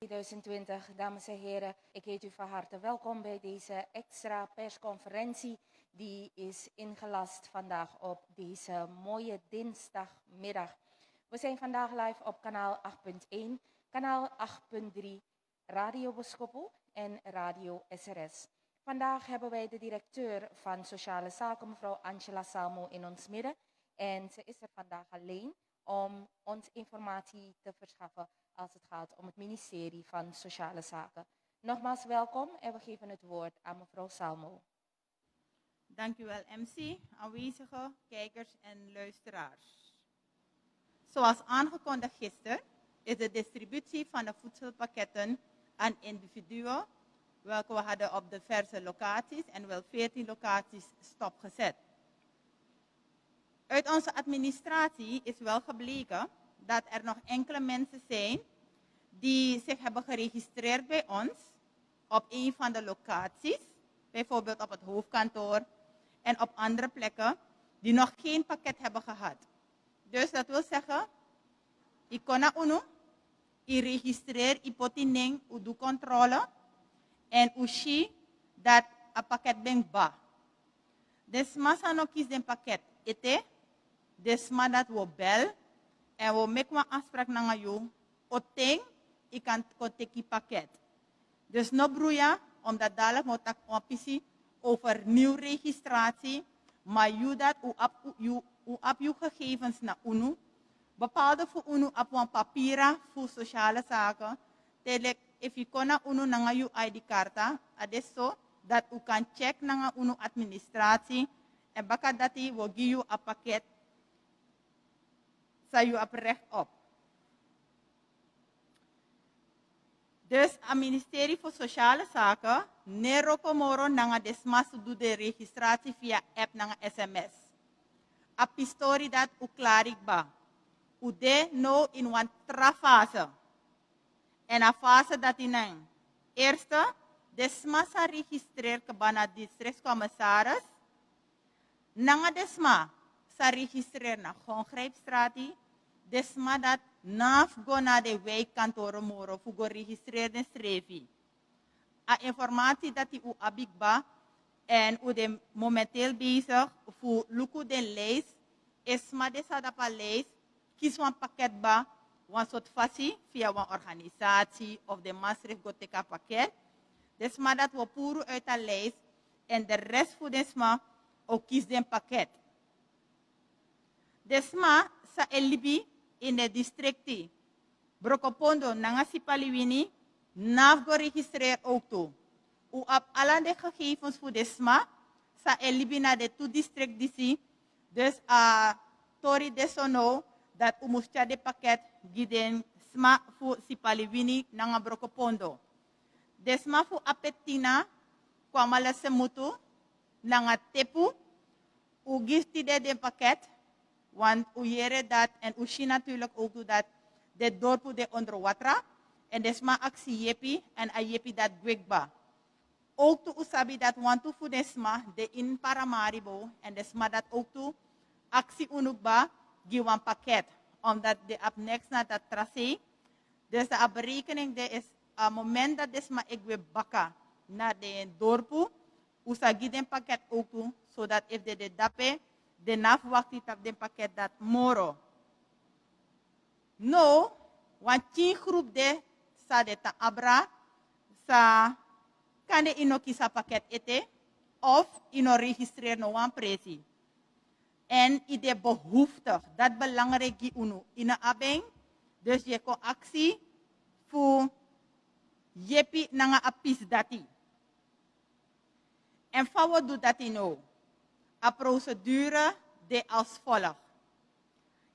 2020, dames en heren. Ik heet u van harte welkom bij deze extra persconferentie die is ingelast vandaag op deze mooie dinsdagmiddag. We zijn vandaag live op kanaal 8.1, kanaal 8.3, Radio Boskoppel en Radio SRS. Vandaag hebben wij de directeur van Sociale Zaken, mevrouw Angela Salmo, in ons midden. En ze is er vandaag alleen om ons informatie te verschaffen als het gaat om het ministerie van Sociale Zaken. Nogmaals welkom en we geven het woord aan mevrouw Salmo. Dank u wel, MC, aanwezige kijkers en luisteraars. Zoals aangekondigd gisteren is de distributie van de voedselpakketten aan individuen, welke we hadden op diverse locaties en wel 14 locaties stopgezet. Uit onze administratie is wel gebleken dat er nog enkele mensen zijn die zich hebben geregistreerd bij ons op een van de locaties, bijvoorbeeld op het hoofdkantoor en op andere plekken, die nog geen pakket hebben gehad. Dus dat wil zeggen, ik kon naar UNO, ik registreer, ik potining, ik doe controle en ik zie dat een pakket ben ba. Dus massa nog kies een pakket ete, dus maar dat we bel en we maken een afspraak naar jou, oteng, ik kan teki pakket. Dus no broeia, omdat dadelijk moet ik optie over nieuw registratie, maar je dat u op je gegevens naar UNO, bepaalde voor UNO op een papiera voor sociale zaken, telek if je kon naar UNO naar je ID-karta, dat zo dat u kan checken naar UNO administratie en baka dat die wil geven je een pakket, zou je op recht op. Dus het ministerie voor Sociale Zaken, neroko moro nanga desmas doet de registratie via app nanga sms. A pistori dat u klarikba. U de no in een trafase. En a fase dat in eerste, desma sa registreer kabana districtscommissaris. Nanga desma sa registreer na Gongrijpstraat. Desma dat naf go naar de wijkkantoren moro voor go registreerde strevi. A informatie dat u abikba en u de momenteel bezig voor luku de lijst is maar de sadapa lijst kies een pakket ba een soort fasie via een organisatie of de masrif go teka pakket. Desma dat we puru uit de lijst en de rest voor desma ook kies den pakket. Desma sa elibi in de districtie Brokopondo nangasi paliwini naf go registreer ook toe. U op alle de gegevens voor de SMA sa elibi na de two district DC. Dus tori desono dat u moest de pakket giden SMA voor si paliwini nanga Brokopondo. De SMA voor apetina kwam ala semutu nanga tepu u gifti de pakket. Want u jere dat en u zie natuurlijk ook dat de dorpen de onder water en desma actie jepi en a jepi dat gwekba. Ook toe usabi dat want u voor desma de in Paramaribo en desma dat ook toe actie unukba giwan pakket. Omdat de op next na dat tracé. Dus de berekening de is a moment dat desma ik we bakka naar de dorpen usagi den pakket ook toe zodat if de dape de naf wakti tap den pakket dat moro. No, want 10 groep de sa de ta abra sa kan de ino kisa pakket ete of ino registreer no wan presi. En ide behoeftig, dat belangrijk gi unu. Ina abeng, dus je ko actie voor jepi nanga apis dati. En wat doet dat ino? A procedure de als volgt.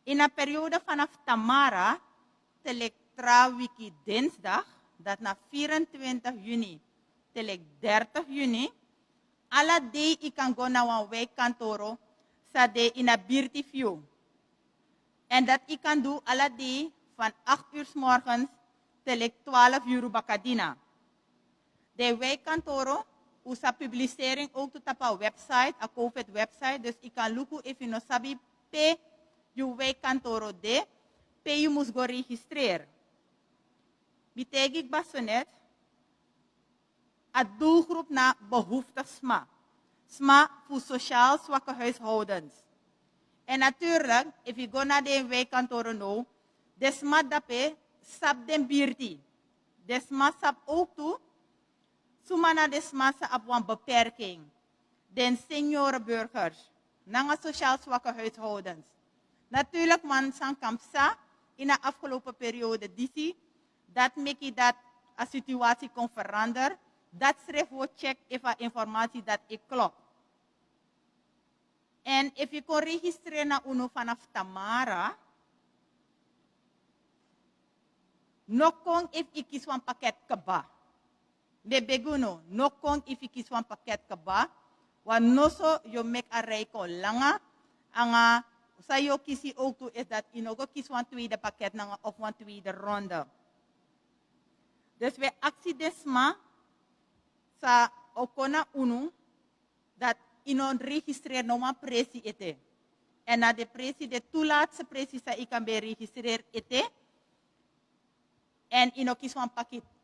In een periode vanaf Tamara telek wiki dinsdag, dat na 24 juni telek 30 juni, alla day ik kan go naar een wijkkantoro, sa de in een birtifio. En dat ik kan doen alla day van 8 uur 's morgens telek 12 uur bakadina. De wijkkantoro usa publicering ook tot op een website, een COVID website. Dus ik kan lukken if you no sabi pe je wijkkantoro de, pe je moest go registreren. Betekent basonet, een doelgroep naar behoeftes SMA. SMA voor sociaal zwakke huishoudens. En natuurlijk, als je gaat naar de wijkkantoren nou, de SMA dape sap den birti. De SMA sap ook toe, sumana de SMA sap een beperking. Den seniorenburgers, nanga sociaal zwakke huishoudens. Natuurlijk, man, san kamsa, in de afgelopen periode, dat maakt dat de situatie kon veranderen. Dat schrijft we check even informatie dat ik klopt. En als je kon registreren naar UNO vanaf Tamara, nog kon if ik kies een pakket kaba. De beguno, nog kon if ik kies een pakket kaba. Want no so je make a rij kon langa. Anga, sa yo kisi ook toe is dat je nog kies een tweede pakket of een tweede ronde. Dus we actie desma sa okona UNO dat inon registreer no een presi ete. En na de presi, de toelaatste presi sa ik kan be registreer ete. En ino kies van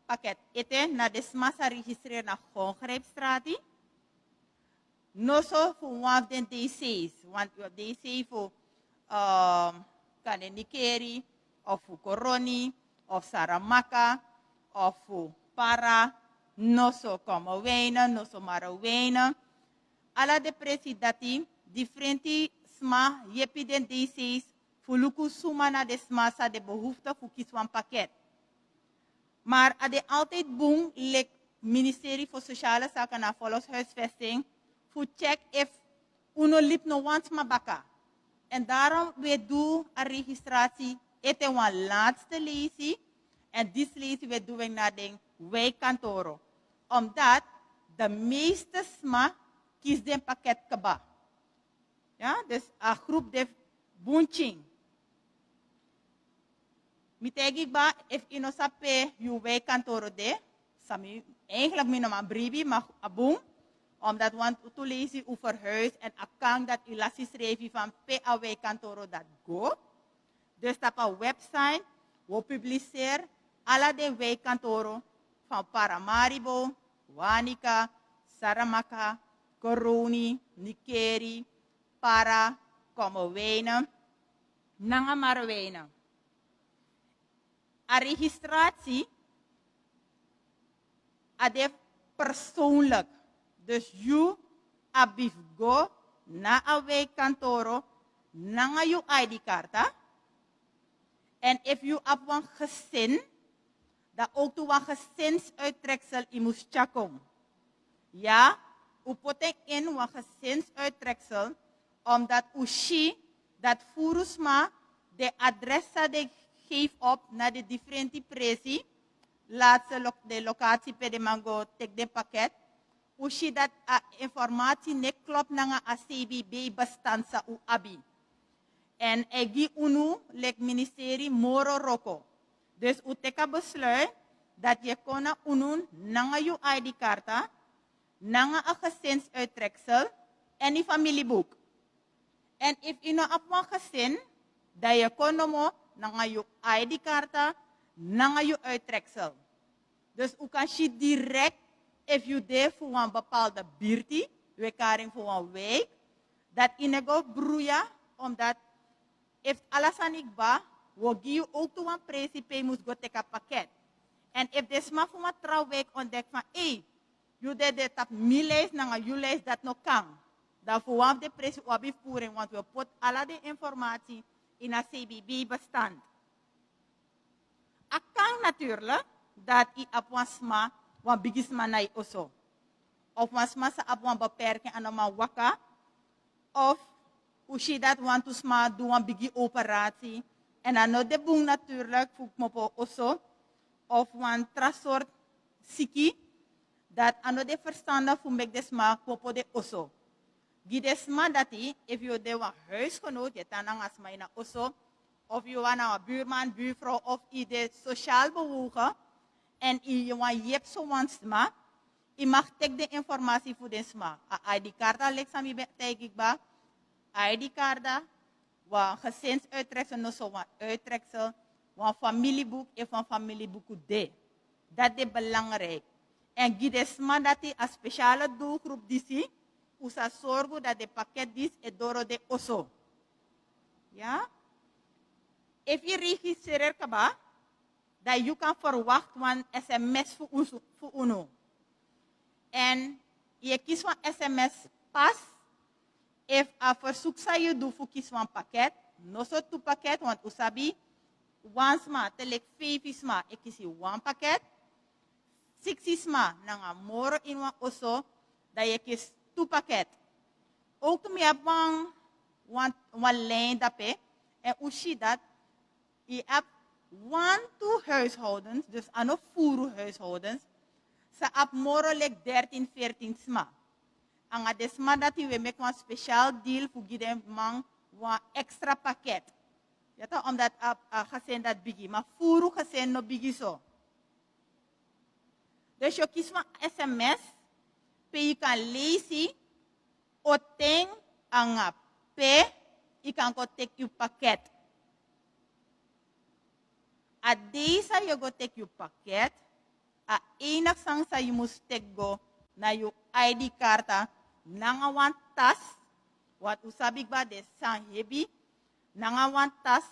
pakket ete na de smasa registreer na Gongrijpstraat. No so voor one den DC's, want DC voor Kanenikeri, of voor Koroni, of Saramaka, of voor Para, no so como wijnen, no so maro wijnen. Alla de presi dati, differenti sma, jepi den DC's, voor luku suma na de smasa de behoefte voor kies van pakket. Maar ade altijd boem, lek ministerie voor Sociale Zaken en Volkshuisvesting, voor check if uno lip no wants ma baka. En daarom we doen een registratie, ete een laatste lesie, en die lesie we doen naar de wijkkantoro. Omdat de meeste sma kies den pakket kaba. Ja, dus een groep de bunching. Mitegi ba, if ino sape yu wijkkantoro de, sami eigenlijk min een bribi, maar abum, omdat want to lezen over huis en akang dat ilasis revi van PA wijkkantoro dat go. Dus op een website, we publiceren alle de wijkkantoro van Paramaribo, Wanica, Saramaka, Koroni, Nikeri, Para, Kommerwijnen, Nangamarwijnen. A registratie ade persoonlijk. Dus you abif go na a wijkkantoro na je ID-kaarta. En if you op een gezin, dat ook toe een gezinsuittreksel in moest checken. Ja, u poten in een gezinsuittreksel, omdat u dat voerusma de adressa de geeft op naar de differente presi, laat ze de locatie per de mango tek de pakket. U dat informatie ne klopt naar een CBB bestand sa u abi. En egi unu lek ministerie moro roko. Dus u teka besluit dat je kona unu nanga je ID-kaarta, nanga een gezinsuittreksel en een familieboek. En if ino op een gezin, dat je kona mo nanga je ID-kaarta, nanga je uittreksel. Dus u kan je direct, if you there voor een bepaalde buurt, we karing voor een week, dat inego broeia, omdat if alles aan ik ba, we geven ook toe een principe moest go teka pakket. En if de sma voor een trouwweek ontdekt van, je deed dat mi-lijst, nanga je lijst dat nog kan. Dan voor een de prijs wabi voeren, want we put alle de informatie in een CBB-bestand. Het kan natuurlijk dat je op een sma, een bigisma na je oso. Of een sma sa op een beperking aan een waka. Of je dat want to sma doen een bigi operatie. En dan de boom natuurlijk voor mopo oso. Of een trasort siki. Dat aan de verstanden voor mek de sma mopo de oso. Gidesma dati, if je de een huisgenoot, je tanang asma in oso. Of je een buurman, buurvrouw of ieder sociaal bewogen. En je hebt zo'n sma. Je mag tek de informatie voor de sma. ID-kaarta leksami betekent ID-kaarta, een gezinsuittreksel, no zo'n uittreksel, een familieboek en van familieboek D. Dat is belangrijk. En gidesma dat is een speciale doelgroep die usa zorgen dat de pakket is door de osso. Ja? If je registreert kaba, dat je kan verwachten een sms voor uno. En je kiest een sms pas. If a verzoek zou je doen voor kies van pakket, no so tu pakket, want usabi, once ma, telek 5 isma, ik kies je 1 pakket. 6 isma, nanga moro in wan oso, dat je kies 2 pakket. Ook toen je hebt een lijn daarbij, en ushi dat, je hebt 1-2 huishoudens, dus aan een voeren huishoudens, ze hebben moro like 13, 14 sma. Anga desma dat we make een speciaal deal voor giden man een extra pakket. Ja toch, omdat gezin dat bigi, maar voeren gezin no bigi zo. Dus je kiest van sms, je kan lezen, oteng anga pe, je kan go take je pakket. A deze je go take je pakket, a enig sang je moet take go na je ID-kaarta, nanga wan tas, wat usabik ba de sang hebi, nanga wan tas,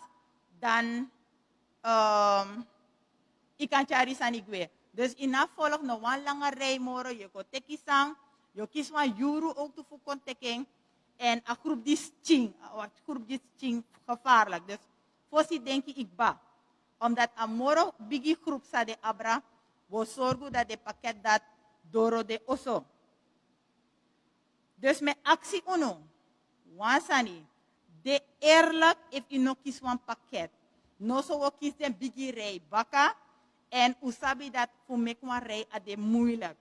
dan je kan chari sanigwe. Dus in navolg no wan lange rij moro, je go teki sang, je kies wan euro ook te voor konteking, en a groep die ching, gevaarlijk. Dus voorzie denk ik ba. Omdat a moro bigi groep sa de abra, we zorgen dat de pakket dat doro de oso. Dus met actie uno, wansani, de eerlijk if je nog kies een pakket. No so we kies den bigi rij baka, en usabi dat voor mek een rij a de moeilijk.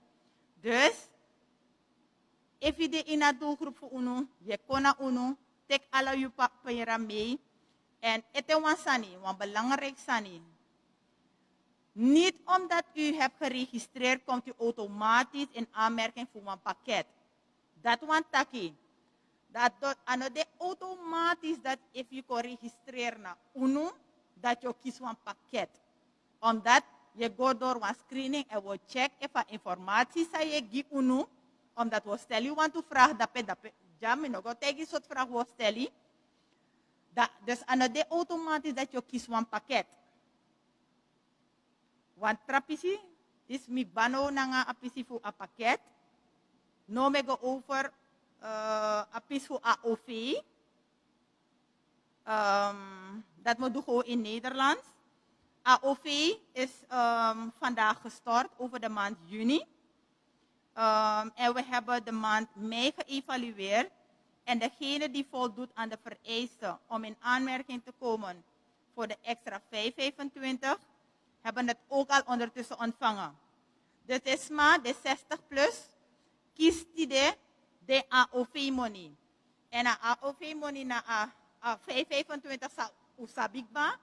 Dus, if je de in een doelgroep voor uno, je kona uno, tek alle je papieren mee, en ete wansani, wan belangrijk sani. Niet omdat u hebt geregistreerd, komt u automatisch in aanmerking voor een pakket. Dat want taki. Dat anode automatisch dat if je kan registreren na uno, dat je kiest een pakket. Omdat je gaat door een screening en we check even informatie sa je gi uno, omdat we stellen je want to vraag dape jam no go tegen soort vraag we stellen. Dus anode automatisch dat je kiest een pakket. Want trapisi, is mi bano nanga apisi voor een pakket. No me go over apis voor AOV. Dat moet doen in Nederlands. AOV is vandaag gestart over de maand juni. En we hebben de maand mei geëvalueerd. En degene die voldoet aan de vereisten om in aanmerking te komen voor de extra 525, hebben het ook al ondertussen ontvangen. Dus is maar de 60 plus, kiest die de AOV money. En de AOV money na 525 zal usabikba.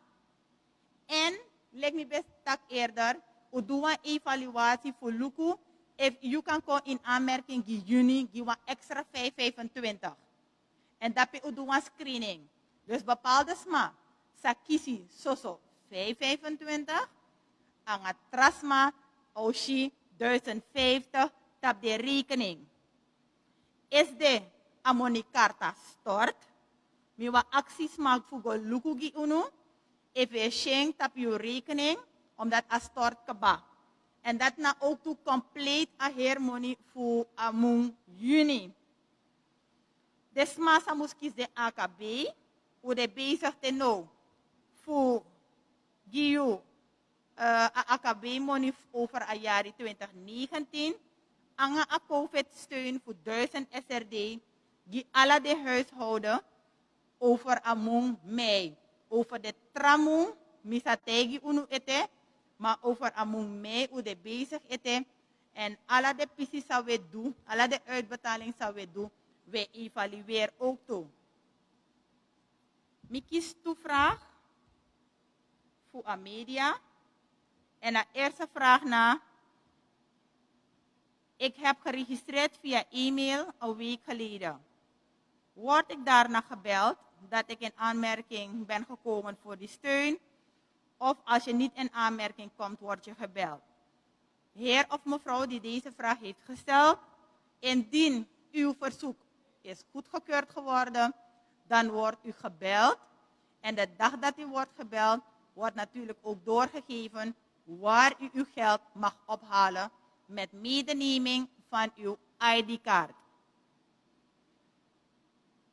En, leg me best tak eerder, we doen een evaluatie voor Luku. If you kan komen in aanmerking in juni, give een extra 525. En dat we doen een screening. Dus bepaalde sma, sa kisi soso 525. Ang trasma, oshi 1050, tap de rekening. Is de amonikarta stort, miwa acties maak voor lukugi uno, if je tap je rekening, omdat a stort kaba. En dat na ook toe compleet a hermoni voor among juni. Desma sa muskis de AKB, u de bezig te nou, voor giu AKB money over a jari 2019, anga a COVID-steun voor 1000 SRD, die alle de huishouden over among mei. Over de tramung, misategi unu ete, maar over among mei u de bezig ete, en alle de pisi sa we doen, alle de uitbetaling sa we doen, we evalueren ook toe. Mi kies vraag voor a media. En de eerste vraag na. Ik heb geregistreerd via e-mail een week geleden. Word ik daarna gebeld dat ik in aanmerking ben gekomen voor die steun? Of als je niet in aanmerking komt, word je gebeld. heer of mevrouw die deze vraag heeft gesteld, indien uw verzoek is goedgekeurd geworden, dan wordt u gebeld. En de dag dat u wordt gebeld, wordt natuurlijk ook doorgegeven waar u uw geld mag ophalen met medeneming van uw ID-kaart.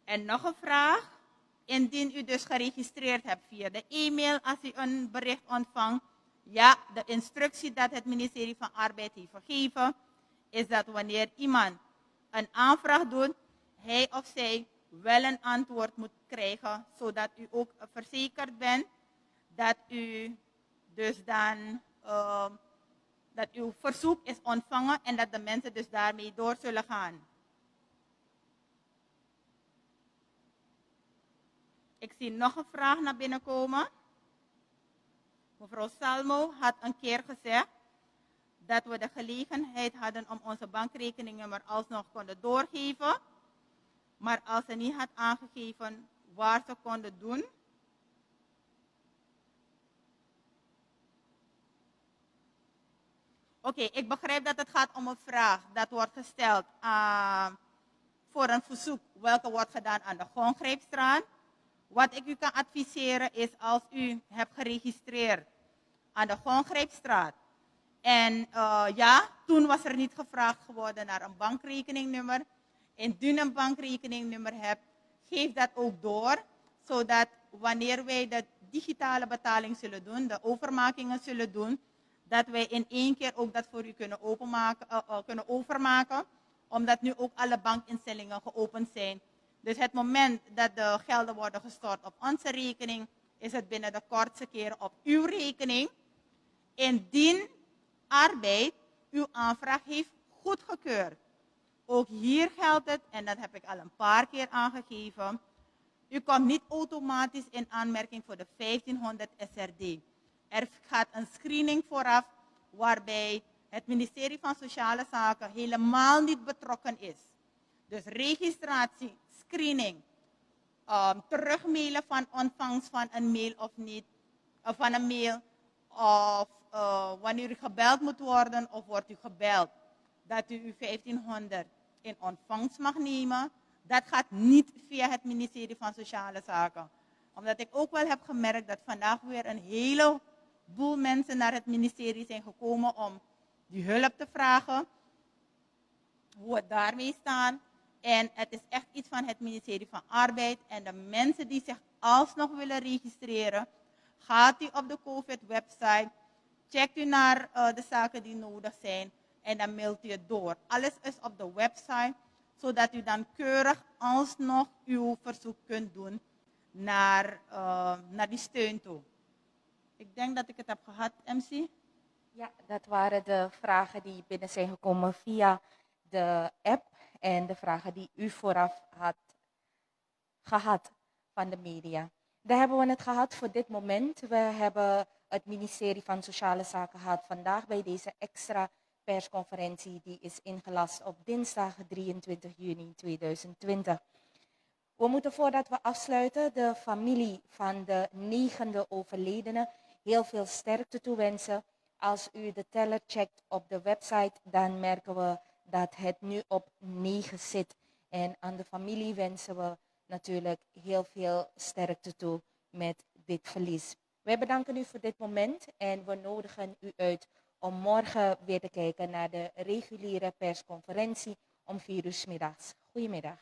En nog een vraag. Indien u dus geregistreerd hebt via de e-mail als u een bericht ontvangt. Ja, de instructie dat het ministerie van Arbeid heeft gegeven, is dat wanneer iemand een aanvraag doet, hij of zij wel een antwoord moet krijgen, zodat u ook verzekerd bent dat u dus dan dat uw verzoek is ontvangen en dat de mensen dus daarmee door zullen gaan. Ik zie nog een vraag naar binnen komen. Mevrouw Salmo had een keer gezegd dat we de gelegenheid hadden om onze bankrekeningnummer alsnog konden doorgeven. Maar als ze niet had aangegeven waar ze konden doen. Oké, ik begrijp dat het gaat om een vraag dat wordt gesteld voor een verzoek welke wordt gedaan aan de Gongrijpstraat. Wat ik u kan adviseren is als u hebt geregistreerd aan de Gongrijpstraat. En ja, toen was er niet gevraagd geworden naar een bankrekeningnummer. Indien u een bankrekeningnummer hebt, geef dat ook door. Zodat wanneer wij de digitale betaling zullen doen, de overmakingen zullen doen, dat wij in één keer ook dat voor u kunnen overmaken. Omdat nu ook alle bankinstellingen geopend zijn. Dus het moment dat de gelden worden gestort op onze rekening, is het binnen de kortste keren op uw rekening. Indien Arbeid uw aanvraag heeft goedgekeurd. Ook hier geldt het, en dat heb ik al een paar keer aangegeven. U komt niet automatisch in aanmerking voor de 1500 SRD. Er gaat een screening vooraf waarbij het ministerie van Sociale Zaken helemaal niet betrokken is. Dus registratie, screening, terugmailen van ontvangst van een mail of niet, of van een mail, of wanneer u gebeld moet worden of wordt u gebeld dat u uw 1500 in ontvangst mag nemen. Dat gaat niet via het ministerie van Sociale Zaken. Omdat ik ook wel heb gemerkt dat vandaag weer een heleboel mensen naar het ministerie zijn gekomen om die hulp te vragen. Hoe het daarmee staat. En het is echt iets van het ministerie van Arbeid. En de mensen die zich alsnog willen registreren, gaat u op de COVID-website. Checkt u naar de zaken die nodig zijn. En dan mailt u het door. Alles is op de website. Zodat u dan keurig alsnog uw verzoek kunt doen naar die steun toe. Ik denk dat ik het heb gehad, MC. Ja, dat waren de vragen die binnen zijn gekomen via de app en de vragen die u vooraf had gehad van de media. Daar hebben we het gehad voor dit moment. We hebben het ministerie van Sociale Zaken gehad vandaag bij deze extra persconferentie die is ingelast op dinsdag 23 juni 2020. We moeten voordat we afsluiten de familie van de 9e overledene heel veel sterkte toewensen. Als u de teller checkt op de website, dan merken we dat het nu op 9 zit. En aan de familie wensen we natuurlijk heel veel sterkte toe met dit verlies. Wij bedanken u voor dit moment en we nodigen u uit om morgen weer te kijken naar de reguliere persconferentie om 4 uur 's middags. Goedemiddag.